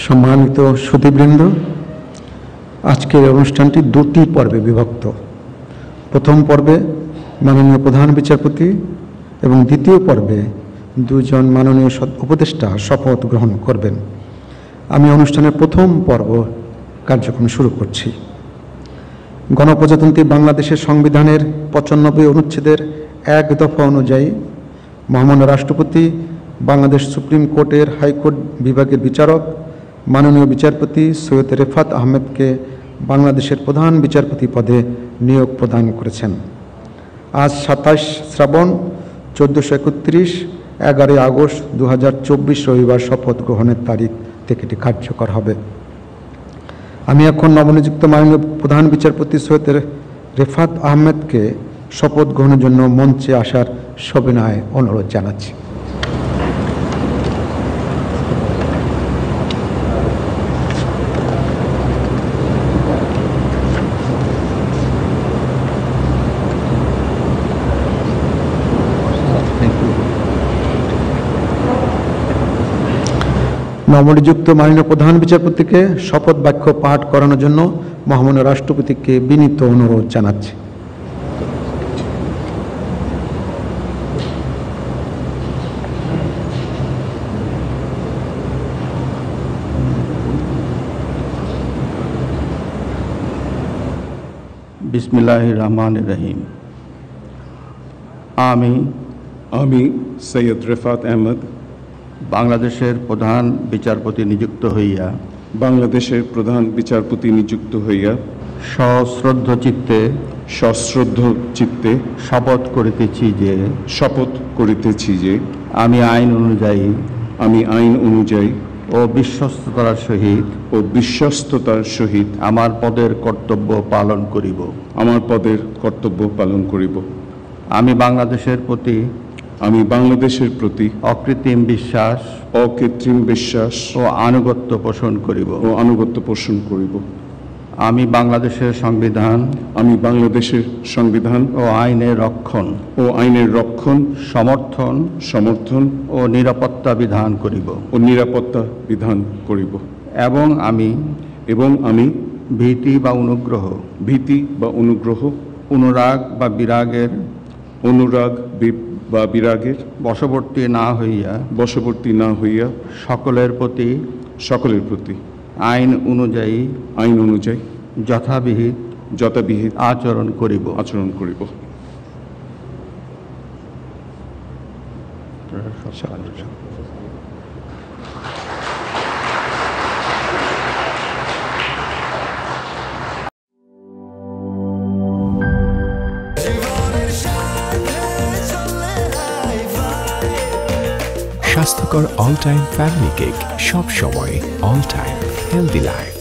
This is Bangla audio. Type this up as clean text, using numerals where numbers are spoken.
সম্মানিত সুধীবৃন্দ, আজকের অনুষ্ঠানটি দুটি পর্বে বিভক্ত। প্রথম পর্বে মাননীয় প্রধান বিচারপতি এবং দ্বিতীয় পর্বে দুজন মাননীয় উপদেষ্টা শপথ গ্রহণ করবেন। আমি অনুষ্ঠানের প্রথম পর্ব কার্যক্রম শুরু করছি। গণপ্রজাতন্ত্রী বাংলাদেশের সংবিধানের ৯৫ অনুচ্ছেদের ১ দফা অনুযায়ী মহামান্য রাষ্ট্রপতি বাংলাদেশ সুপ্রিম কোর্টের হাইকোর্ট বিভাগের বিচারক মাননীয় বিচারপতি সৈয়দ রেফাত আহমেদকে বাংলাদেশের প্রধান বিচারপতি পদে নিয়োগ প্রদান করেছেন। আজ ২৭ শ্রাবণ ১৪৩১ ১১ আগস্ট ২০২৪ রবিবার শপথ গ্রহণের তারিখ থেকে এটি কার্যকর হবে। আমি এখন নবনিযুক্ত মাননীয় প্রধান বিচারপতি সৈয়দ রেফাত আহমেদকে শপথ গ্রহণের জন্য মঞ্চে আসার সবিনয় অনুরোধ জানাচ্ছি। নবনিযুক্ত মাননীয় প্রধান বিচারপতিকে শপথ বাক্য পাঠ করানোর জন্য মহামান্য রাষ্ট্রপতিকে বিনীত অনুরোধ জানাচ্ছি। বিসমিল্লাহির রহমানির রহিম। আমি সৈয়দ রেফাত আহমেদ বাংলাদেশের প্রধান বিচারপতি নিযুক্ত হইয়া সশ্রদ্ধ চিত্তে শপথ করিতেছি যে আমি আইন অনুযায়ী ও বিশ্বস্ততার সহিত আমার পদের কর্তব্য পালন করিব। আমি বাংলাদেশের প্রতি অকৃত্রিম বিশ্বাস ও আনুগত্য পোষণ করিব। আমি বাংলাদেশের সংবিধান ও আইনের রক্ষণ সমর্থন ও নিরাপত্তা বিধান করিব। এবং আমি ভীতি বা অনুগ্রহ অনুরাগ বা বিরাগের বশবর্তী না হইয়া সকলের প্রতি আইন অনুযায়ী যথাবিহিত আচরণ করিব। স্বাস্থ্যকর অল টাইম ফ্যামিলি কেক, সব সময় অল টাইম হেলদি লাইফ।